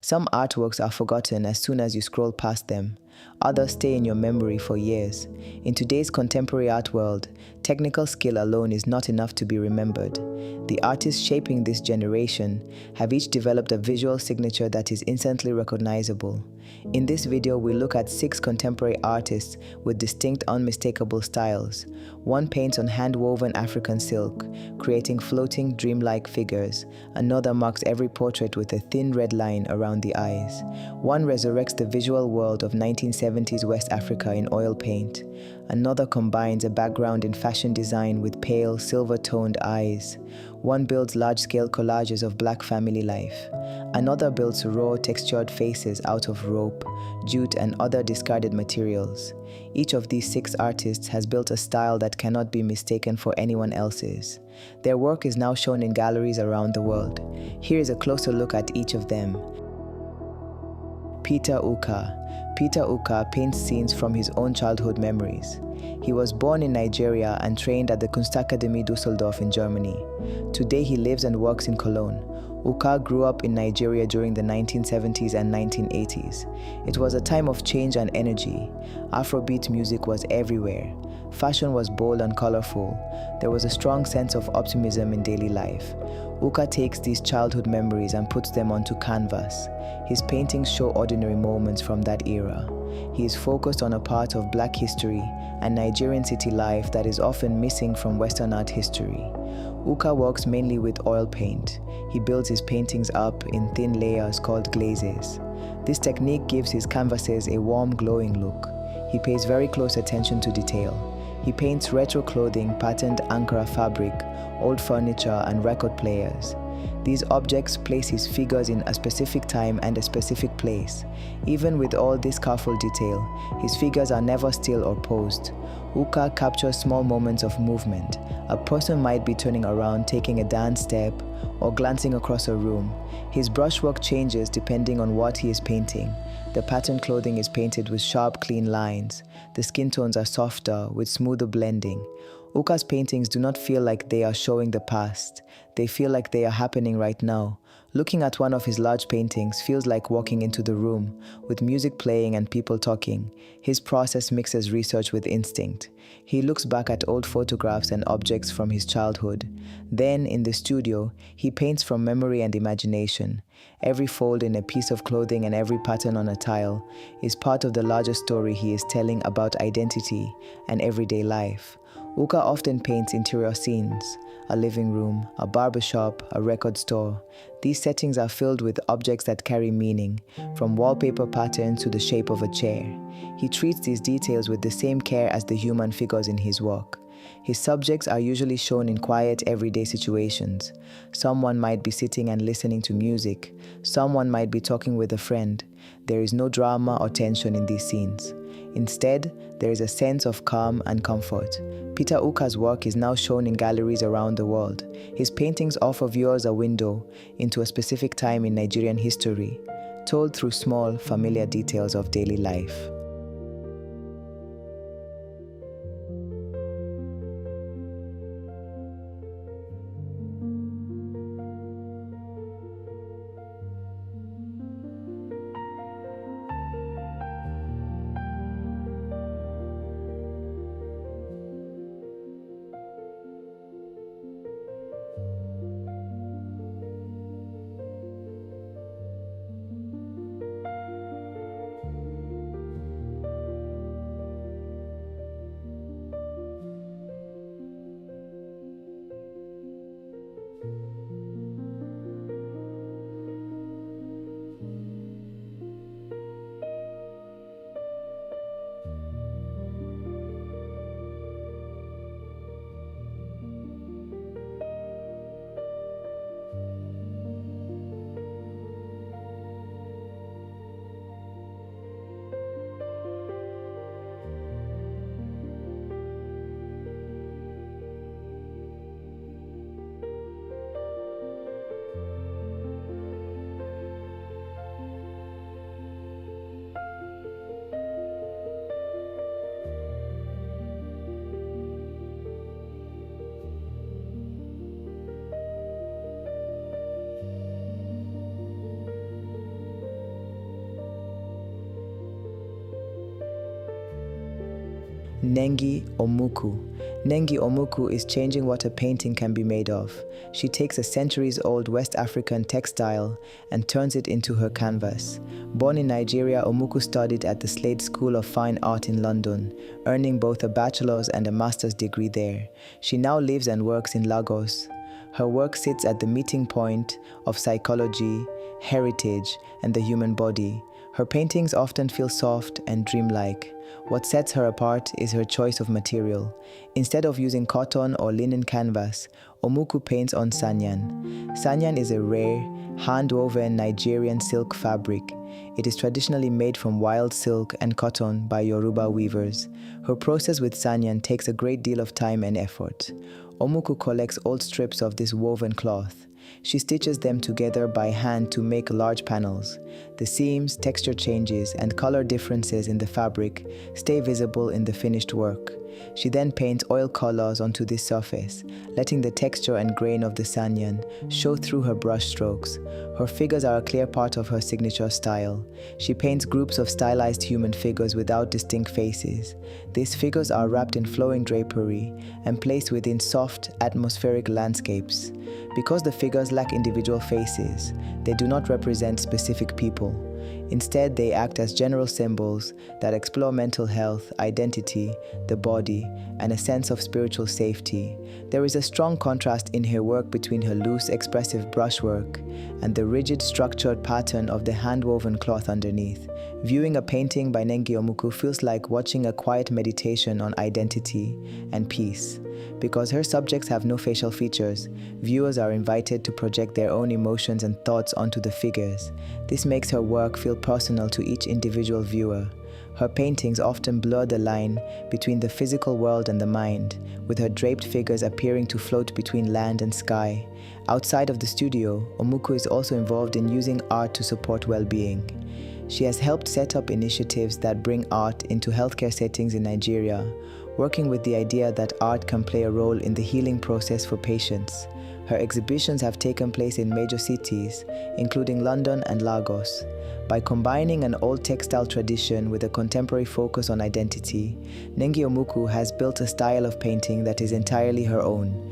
Some artworks are forgotten as soon as you scroll past them. Others stay in your memory for years. In today's contemporary art world, technical skill alone is not enough to be remembered. The artists shaping this generation have each developed a visual signature that is instantly recognizable. In this video, we look at 6 contemporary artists with distinct, unmistakable styles. One paints on hand-woven African silk, creating floating, dreamlike figures. Another marks every portrait with a thin red line around the eyes. One resurrects the visual world of 1970s West Africa in oil paint. Another combines a background in fashion design with pale, silver-toned eyes. One builds large-scale collages of Black family life. Another builds raw, textured faces out of rope, jute, and other discarded materials. Each of these 6 artists has built a style that cannot be mistaken for anyone else's. Their work is now shown in galleries around the world. Here is a closer look at each of them. Peter Uka. Peter Uka paints scenes from his own childhood memories. He was born in Nigeria and trained at the Kunstakademie Düsseldorf in Germany. Today he lives and works in Cologne. Uka grew up in Nigeria during the 1970s and 1980s. It was a time of change and energy. Afrobeat music was everywhere. Fashion was bold and colorful. There was a strong sense of optimism in daily life. Uka takes these childhood memories and puts them onto canvas. His paintings show ordinary moments from that era. He is focused on a part of Black history and Nigerian city life that is often missing from Western art history. Uka works mainly with oil paint. He builds his paintings up in thin layers called glazes. This technique gives his canvases a warm, glowing look. He pays very close attention to detail. He paints retro clothing, patterned Ankara fabric, old furniture, and record players. These objects place his figures in a specific time and a specific place. Even with all this careful detail, his figures are never still or posed. Uka captures small moments of movement. A person might be turning around, taking a dance step, or glancing across a room. His brushwork changes depending on what he is painting. The pattern clothing is painted with sharp, clean lines. The skin tones are softer, with smoother blending. Uka's paintings do not feel like they are showing the past. They feel like they are happening right now. Looking at one of his large paintings feels like walking into the room, with music playing and people talking. His process mixes research with instinct. He looks back at old photographs and objects from his childhood. Then, in the studio, he paints from memory and imagination. Every fold in a piece of clothing and every pattern on a tile is part of the larger story he is telling about identity and everyday life. Uka often paints interior scenes, a living room, a barbershop, a record store. These settings are filled with objects that carry meaning, from wallpaper patterns to the shape of a chair. He treats these details with the same care as the human figures in his work. His subjects are usually shown in quiet, everyday situations. Someone might be sitting and listening to music. Someone might be talking with a friend. There is no drama or tension in these scenes. Instead, there is a sense of calm and comfort. Peter Uka's work is now shown in galleries around the world. His paintings offer viewers a window into a specific time in Nigerian history, told through small, familiar details of daily life. Nengi Omuku. Nengi Omuku is changing what a painting can be made of. She takes a centuries-old West African textile and turns it into her canvas. Born in Nigeria, Omuku studied at the Slade School of Fine Art in London, earning both a bachelor's and a master's degree there. She now lives and works in Lagos. Her work sits at the meeting point of psychology, heritage, and the human body. Her paintings often feel soft and dreamlike. What sets her apart is her choice of material. Instead of using cotton or linen canvas, Omuku paints on Sanyan. Sanyan is a rare, hand-woven Nigerian silk fabric. It is traditionally made from wild silk and cotton by Yoruba weavers. Her process with Sanyan takes a great deal of time and effort. Omuku collects old strips of this woven cloth. She stitches them together by hand to make large panels. The seams, texture changes, and color differences in the fabric stay visible in the finished work. She then paints oil colors onto this surface, letting the texture and grain of the Sanyan show through her brush strokes. Her figures are a clear part of her signature style. She paints groups of stylized human figures without distinct faces. These figures are wrapped in flowing drapery and placed within soft, atmospheric landscapes. Because the figures lack individual faces, they do not represent specific people. Instead, they act as general symbols that explore mental health, identity, the body, and a sense of spiritual safety. There is a strong contrast in her work between her loose, expressive brushwork and the rigid, structured pattern of the hand-woven cloth underneath. Viewing a painting by Nengi Omuku feels like watching a quiet meditation on identity and peace. Because her subjects have no facial features, viewers are invited to project their own emotions and thoughts onto the figures. This makes her work feel personal to each individual viewer. Her paintings often blur the line between the physical world and the mind, with her draped figures appearing to float between land and sky. Outside of the studio, Omuku is also involved in using art to support well-being. She has helped set up initiatives that bring art into healthcare settings in Nigeria, working with the idea that art can play a role in the healing process for patients. Her exhibitions have taken place in major cities, including London and Lagos. By combining an old textile tradition with a contemporary focus on identity, Nengi Omuku has built a style of painting that is entirely her own.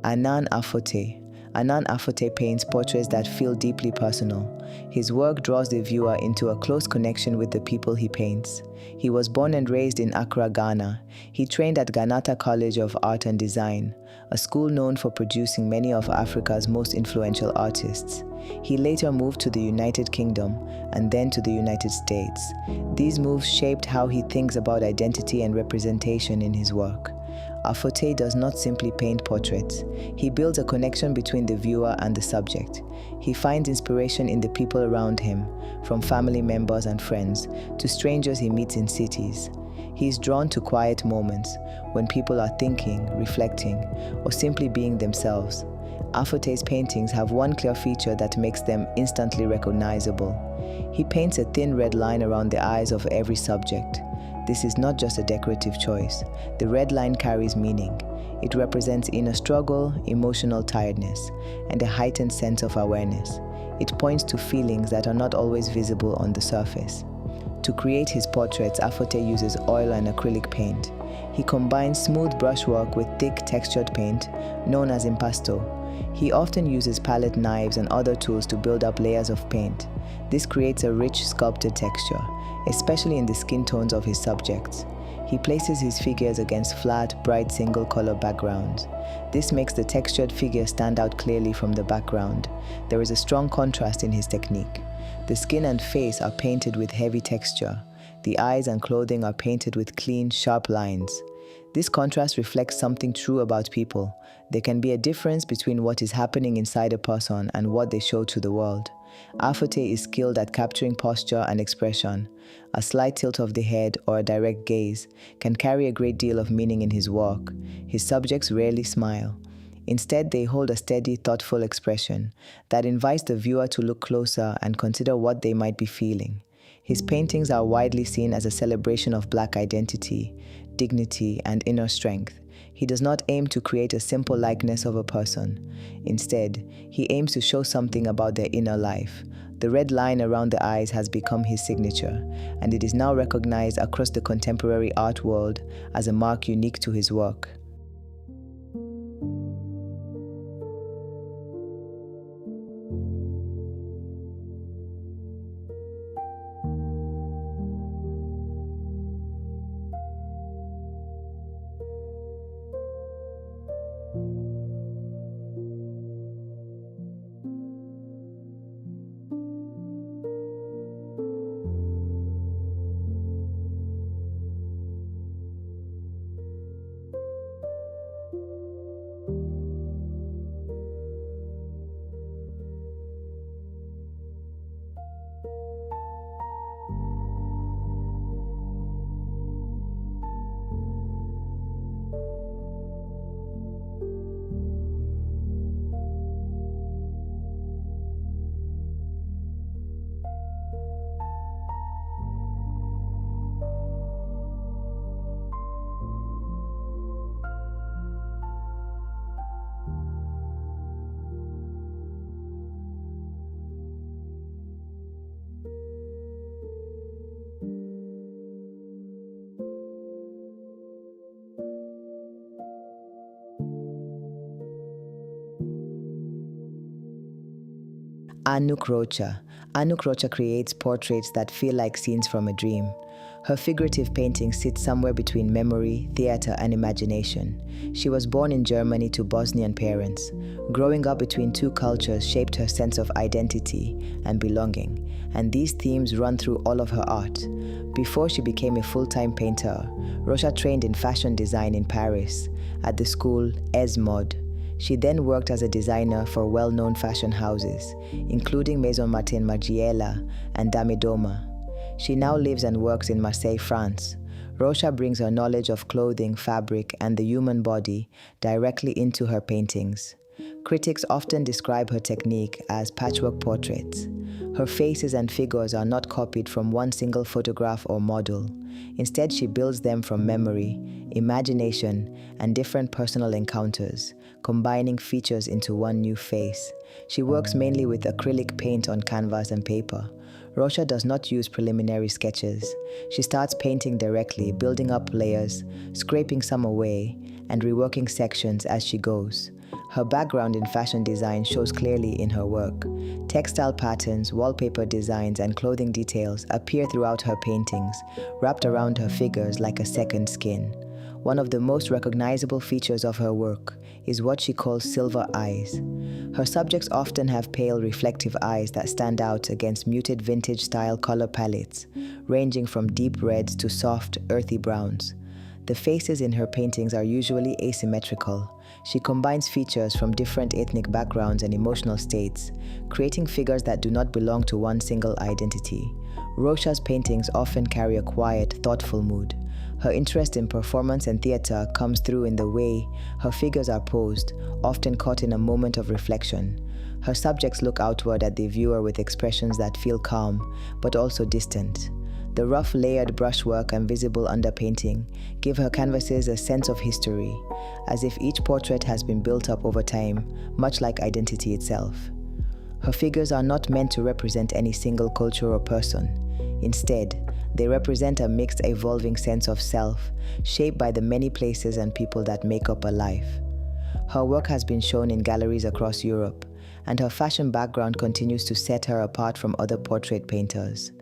Annan Affotey. Annan Affotey paints portraits that feel deeply personal. His work draws the viewer into a close connection with the people he paints. He was born and raised in Accra, Ghana. He trained at Ghanata College of Art and Design, a school known for producing many of Africa's most influential artists. He later moved to the United Kingdom and then to the United States. These moves shaped how he thinks about identity and representation in his work. Affotey does not simply paint portraits. He builds a connection between the viewer and the subject. He finds inspiration in the people around him, from family members and friends to strangers he meets in cities. He is drawn to quiet moments when people are thinking, reflecting, or simply being themselves. Affotey's paintings have one clear feature that makes them instantly recognizable. He paints a thin red line around the eyes of every subject. This is not just a decorative choice. The red line carries meaning. It represents inner struggle, emotional tiredness, and a heightened sense of awareness. It points to feelings that are not always visible on the surface. To create his portraits, Affotey uses oil and acrylic paint. He combines smooth brushwork with thick textured paint, known as impasto. He often uses palette knives and other tools to build up layers of paint. This creates a rich, sculpted texture, especially in the skin tones of his subjects. He places his figures against flat, bright single-color backgrounds. This makes the textured figure stand out clearly from the background. There is a strong contrast in his technique. The skin and face are painted with heavy texture. The eyes and clothing are painted with clean, sharp lines. This contrast reflects something true about people. There can be a difference between what is happening inside a person and what they show to the world. Affotey is skilled at capturing posture and expression. A slight tilt of the head or a direct gaze can carry a great deal of meaning in his work. His subjects rarely smile. Instead, they hold a steady, thoughtful expression that invites the viewer to look closer and consider what they might be feeling. His paintings are widely seen as a celebration of Black identity, dignity, and inner strength. He does not aim to create a simple likeness of a person. Instead, he aims to show something about their inner life. The red line around the eyes has become his signature, and it is now recognized across the contemporary art world as a mark unique to his work. Anuk Rocha. Anuk Rocha creates portraits that feel like scenes from a dream. Her figurative painting sits somewhere between memory, theater, and imagination. She was born in Germany to Bosnian parents. Growing up between two cultures shaped her sense of identity and belonging, and these themes run through all of her art. Before she became a full-time painter, Rocha trained in fashion design in Paris at the school ESMOD. She then worked as a designer for well-known fashion houses, including Maison Martin Margiela and Dame Doma. She now lives and works in Marseille, France. Rocha brings her knowledge of clothing, fabric, and the human body directly into her paintings. Critics often describe her technique as patchwork portraits. Her faces and figures are not copied from one single photograph or model. Instead, she builds them from memory, imagination, and different personal encounters, combining features into one new face. She works mainly with acrylic paint on canvas and paper. Rocha does not use preliminary sketches. She starts painting directly, building up layers, scraping some away, and reworking sections as she goes. Her background in fashion design shows clearly in her work. Textile patterns, wallpaper designs, and clothing details appear throughout her paintings, wrapped around her figures like a second skin. One of the most recognizable features of her work is what she calls silver eyes. Her subjects often have pale, reflective eyes that stand out against muted vintage-style color palettes, ranging from deep reds to soft, earthy browns. The faces in her paintings are usually asymmetrical. She combines features from different ethnic backgrounds and emotional states, creating figures that do not belong to one single identity. Rocha's paintings often carry a quiet, thoughtful mood. Her interest in performance and theater comes through in the way her figures are posed, often caught in a moment of reflection. Her subjects look outward at the viewer with expressions that feel calm, but also distant. The rough, layered brushwork and visible underpainting give her canvases a sense of history, as if each portrait has been built up over time, much like identity itself. Her figures are not meant to represent any single culture or person. Instead, They represent a mixed, evolving sense of self, shaped by the many places and people that make up a life. Her work has been shown in galleries across Europe, and her fashion background continues to set her apart from other portrait painters.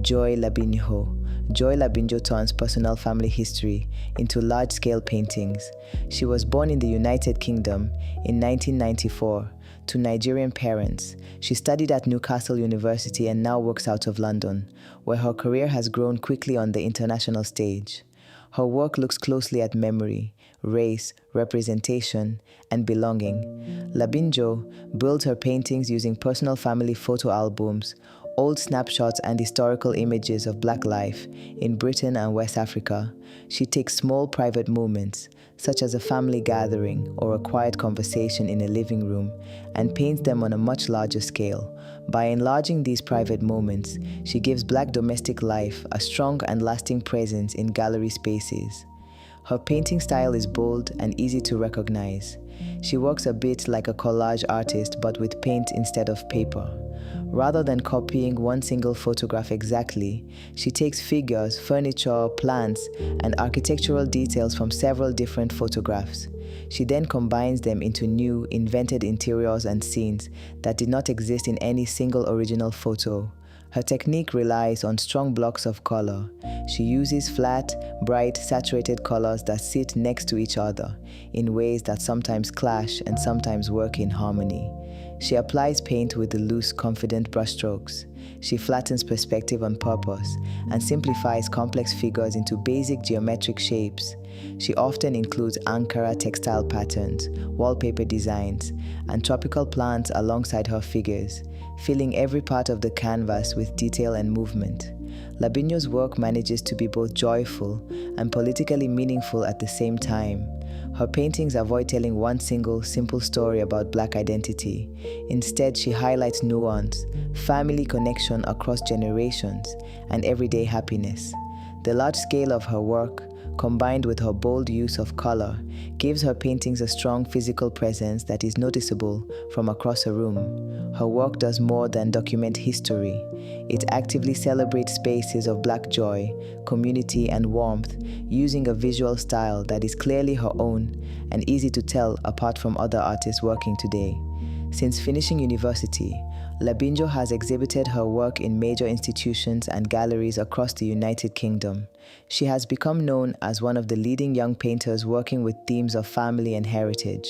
Joy Labinjo. Joy Labinjo turns personal family history into large-scale paintings. She was born in the United Kingdom in 1994 to Nigerian parents. She studied at Newcastle University and now works out of London, where her career has grown quickly on the international stage. Her work looks closely at memory, race, representation, and belonging. Labinjo builds her paintings using personal family photo albums, old snapshots and historical images of Black life in Britain and West Africa. She takes small private moments, such as a family gathering or a quiet conversation in a living room, and paints them on a much larger scale. By enlarging these private moments, she gives Black domestic life a strong and lasting presence in gallery spaces. Her painting style is bold and easy to recognize. She works a bit like a collage artist, but with paint instead of paper. Rather than copying one single photograph exactly, she takes figures, furniture, plants, and architectural details from several different photographs. She then combines them into new, invented interiors and scenes that did not exist in any single original photo. Her technique relies on strong blocks of color. She uses flat, bright, saturated colors that sit next to each other in ways that sometimes clash and sometimes work in harmony. She applies paint with the loose, confident brushstrokes. She flattens perspective on purpose and simplifies complex figures into basic geometric shapes. She often includes Ankara textile patterns, wallpaper designs, and tropical plants alongside her figures, filling every part of the canvas with detail and movement. Labinjo's work manages to be both joyful and politically meaningful at the same time. Her paintings avoid telling one single, simple story about Black identity. Instead, she highlights nuance, family connection across generations, and everyday happiness. The large scale of her work, combined with her bold use of color, gives her paintings a strong physical presence that is noticeable from across a room. Her work does more than document history. It actively celebrates spaces of Black joy, community, and warmth, using a visual style that is clearly her own and easy to tell apart from other artists working today. Since finishing university, Labinjo has exhibited her work in major institutions and galleries across the United Kingdom. She has become known as one of the leading young painters working with themes of family and heritage.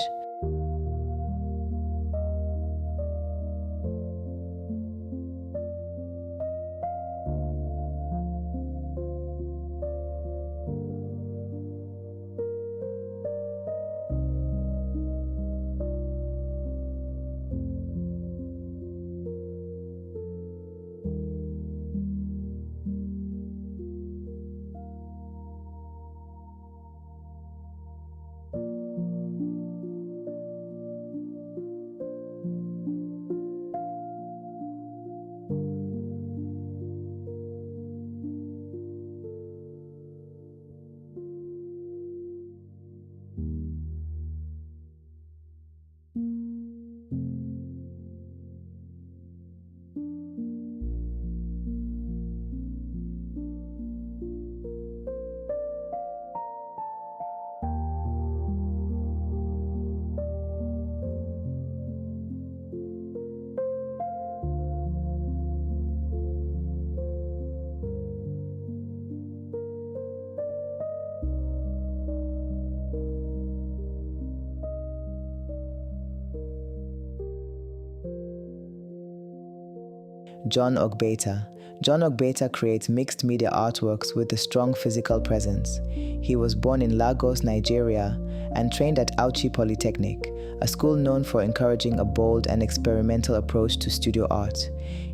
John Ogbeta. John Ogbeta creates mixed media artworks with a strong physical presence. He was born in Lagos, Nigeria, and trained at Auchi Polytechnic, a school known for encouraging a bold and experimental approach to studio art.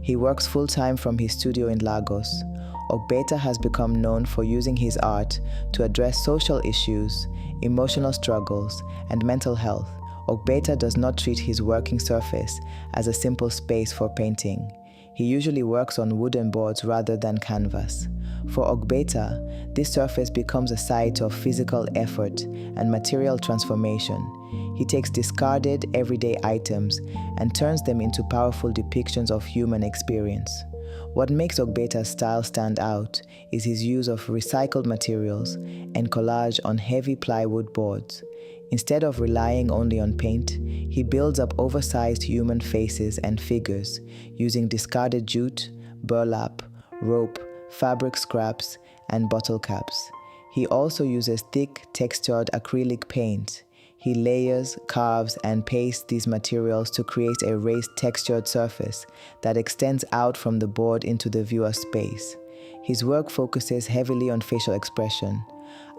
He works full-time from his studio in Lagos. Ogbeta has become known for using his art to address social issues, emotional struggles, and mental health. Ogbeta does not treat his working surface as a simple space for painting. He usually works on wooden boards rather than canvas. For Ogbeta, this surface becomes a site of physical effort and material transformation. He takes discarded everyday items and turns them into powerful depictions of human experience. What makes Ogbeta's style stand out is his use of recycled materials and collage on heavy plywood boards. Instead of relying only on paint, he builds up oversized human faces and figures using discarded jute, burlap, rope, fabric scraps, and bottle caps. He also uses thick, textured acrylic paint. He layers, carves, and pastes these materials to create a raised textured surface that extends out from the board into the viewer's space. His work focuses heavily on facial expression.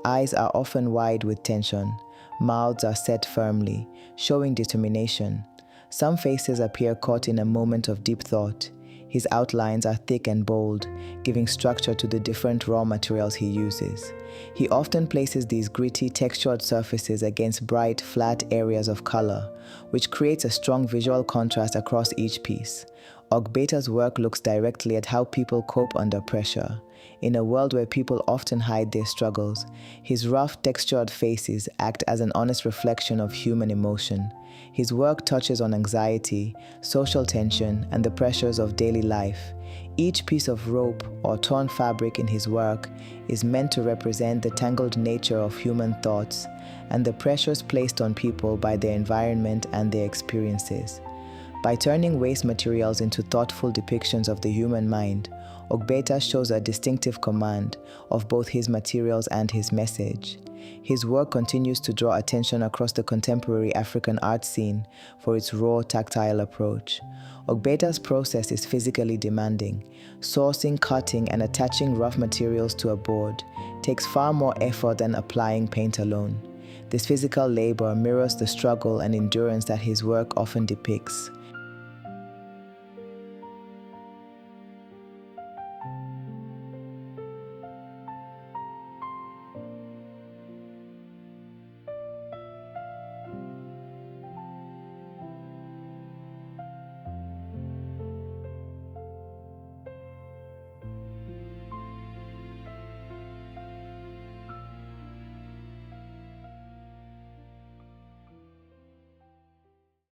Eyes are often wide with tension. Mouths are set firmly, showing determination. Some faces appear caught in a moment of deep thought. His outlines are thick and bold, giving structure to the different raw materials he uses. He often places these gritty, textured surfaces against bright, flat areas of color, which creates a strong visual contrast across each piece. Ogbeta's work looks directly at how people cope under pressure. In a world where people often hide their struggles, his rough, textured faces act as an honest reflection of human emotion. His work touches on anxiety, social tension, and the pressures of daily life. Each piece of rope or torn fabric in his work is meant to represent the tangled nature of human thoughts and the pressures placed on people by their environment and their experiences. By turning waste materials into thoughtful depictions of the human mind, Ogbeta shows a distinctive command of both his materials and his message. His work continues to draw attention across the contemporary African art scene for its raw, tactile approach. Ogbeta's process is physically demanding. Sourcing, cutting, and attaching rough materials to a board takes far more effort than applying paint alone. This physical labor mirrors the struggle and endurance that his work often depicts.